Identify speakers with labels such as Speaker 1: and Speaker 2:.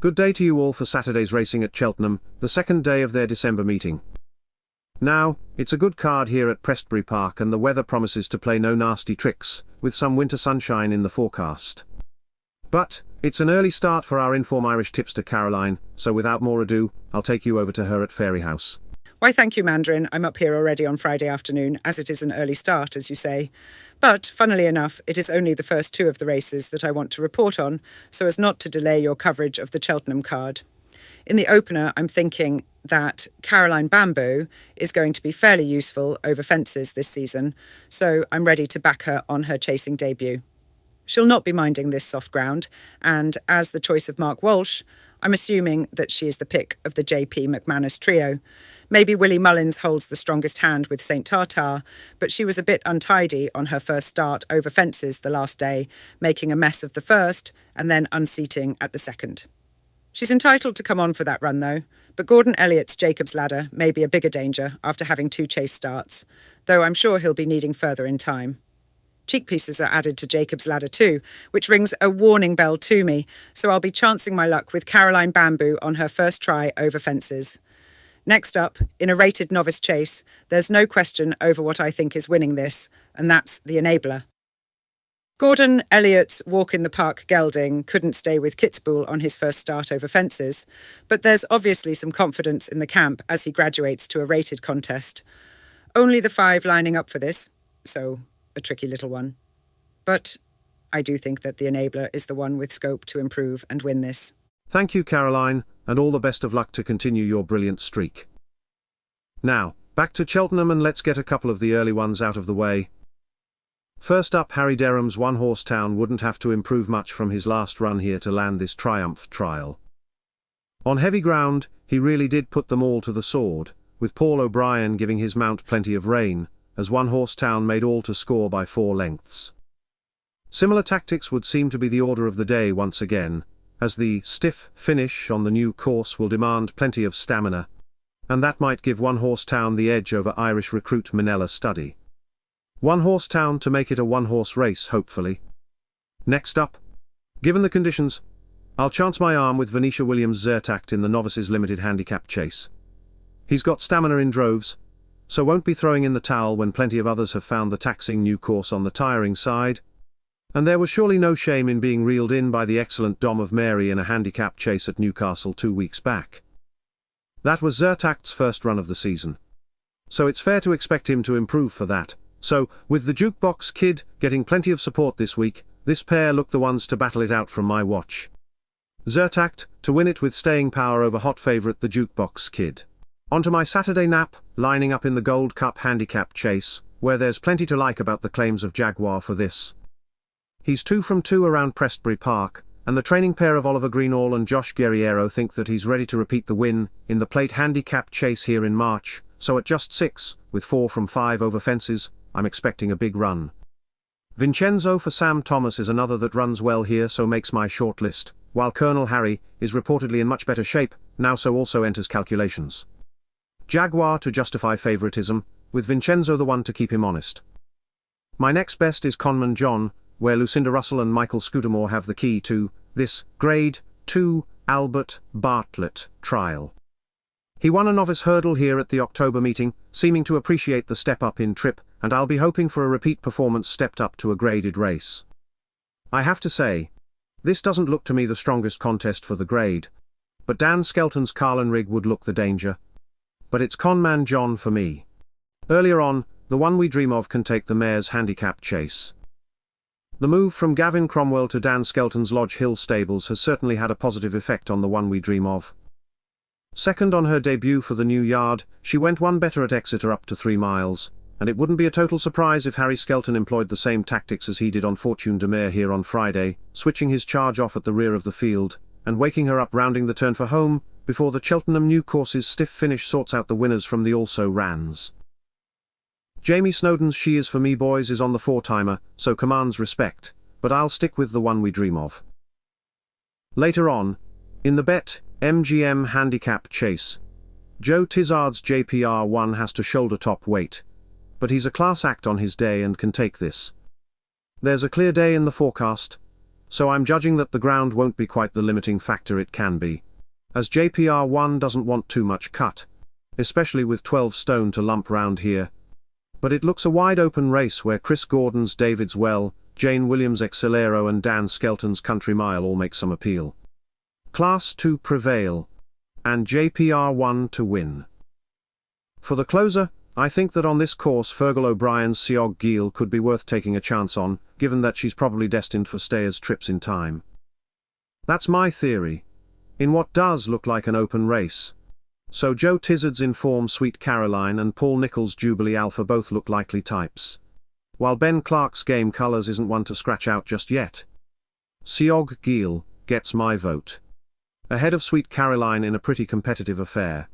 Speaker 1: Good day to you all for Saturday's racing at Cheltenham, the second day of their December meeting. Now, it's a good card here at Prestbury Park and the weather promises to play no nasty tricks, with some winter sunshine in the forecast. But, it's an early start for our Inform Irish tipster Caroline, so without more ado, I'll take you over to her at Fairyhouse.
Speaker 2: Why thank you, Mandarin. I'm up here already on Friday afternoon, as it is an early start, as you say. But, funnily enough, it is only the first two of the races that I want to report on, so as not to delay your coverage of the Cheltenham card. In the opener, I'm thinking that Caroline Bamboo is going to be fairly useful over fences this season, so I'm ready to back her on her chasing debut. She'll not be minding this soft ground, and as the choice of Mark Walsh, I'm assuming that she is the pick of the JP McManus trio. Maybe Willie Mullins holds the strongest hand with St Tartar, but she was a bit untidy on her first start over fences the last day, making a mess of the first and then unseating at the second. She's entitled to come on for that run though, but Gordon Elliott's Jacob's Ladder may be a bigger danger after having two chase starts, though I'm sure he'll be needing further in time. Cheek pieces are added to Jacob's Ladder too, which rings a warning bell to me, so I'll be chancing my luck with Caroline Bamboo on her first try over fences. Next up, in a rated novice chase, there's no question over what I think is winning this, and that's the Enabler. Gordon Elliott's Walk in the Park gelding couldn't stay with Kitzbühel on his first start over fences, but there's obviously some confidence in the camp as he graduates to a rated contest. Only the 5 lining up for this, so a tricky little one. But I do think that the Enabler is the one with scope to improve and win this.
Speaker 1: Thank you, Caroline, and all the best of luck to continue your brilliant streak. Now, back to Cheltenham and let's get a couple of the early ones out of the way. First up, Harry Derham's one-horse Town wouldn't have to improve much from his last run here to land this triumph trial. On heavy ground, he really did put them all to the sword, with Paul O'Brien giving his mount plenty of rein, as one-horse Town made all to score by 4 lengths. Similar tactics would seem to be the order of the day once again, as the stiff finish on the new course will demand plenty of stamina, and that might give one-horse Town the edge over Irish recruit Minella Studdy. One-horse Town to make it a one-horse race, hopefully. Next up, given the conditions, I'll chance my arm with Venetia Williams' Zertact in the Novices Limited Handicap Chase. He's got stamina in droves, so won't be throwing in the towel when plenty of others have found the taxing new course on the tiring side. And there was surely no shame in being reeled in by the excellent Dom of Mary in a handicap chase at Newcastle 2 weeks back. That was Zertact's first run of the season. So it's fair to expect him to improve for that. So, with the Jukebox Kid getting plenty of support this week, this pair look the ones to battle it out from my watch. Zertact, to win it with staying power over hot favourite the Jukebox Kid. Onto my Saturday nap, lining up in the Gold Cup handicap chase, where there's plenty to like about the claims of Jaguar for this. He's 2 from 2 around Prestbury Park, and the training pair of Oliver Greenall and Josh Guerriero think that he's ready to repeat the win in the plate handicap chase here in March, so at just 6, with 4 from 5 over fences, I'm expecting a big run. Vincenzo for Sam Thomas is another that runs well here, so makes my short list, while Colonel Harry is reportedly in much better shape, now so also enters calculations. Jaguar to justify favouritism, with Vincenzo the one to keep him honest. My next best is Conman John, where Lucinda Russell and Michael Scudamore have the key to this Grade 2 Albert Bartlett trial. He won a novice hurdle here at the October meeting, seeming to appreciate the step up in trip, and I'll be hoping for a repeat performance stepped up to a graded race. I have to say, this doesn't look to me the strongest contest for the grade, but Dan Skelton's Carlin Rig would look the danger. But it's Conman John for me. Earlier on, the one we dream of can take the mare's handicap chase. The move from Gavin Cromwell to Dan Skelton's Lodge Hill stables has certainly had a positive effect on the one we dream of. Second on her debut for the new yard, she went one better at Exeter up to 3 miles, and it wouldn't be a total surprise if Harry Skelton employed the same tactics as he did on Fortune de Mare here on Friday, switching his charge off at the rear of the field, and waking her up rounding the turn for home, before the Cheltenham new course's stiff finish sorts out the winners from the also-rans. Jamie Snowden's She Is For Me Boys is on the 4-timer, so commands respect, but I'll stick with the one we dream of. Later on, in the Bet MGM handicap chase, Joe Tizard's JPR1 has to shoulder top weight, but he's a class act on his day and can take this. There's a clear day in the forecast, so I'm judging that the ground won't be quite the limiting factor it can be, as JPR1 doesn't want too much cut, especially with 12 stone to lump round here. But it looks a wide open race where Chris Gordon's David's Well, Jane Williams' Excelero and Dan Skelton's Country Mile all make some appeal. Class 2 prevail, and JPR1 to win. For the closer, I think that on this course Fergal O'Brien's Siog Geel could be worth taking a chance on, given that she's probably destined for stayers' trips in time. That's my theory, in what does look like an open race. So Joe Tizard's in form Sweet Caroline and Paul Nicholls' Jubilee Alpha both look likely types, while Ben Clark's Game Colours isn't one to scratch out just yet. Siog Geel gets my vote, ahead of Sweet Caroline in a pretty competitive affair.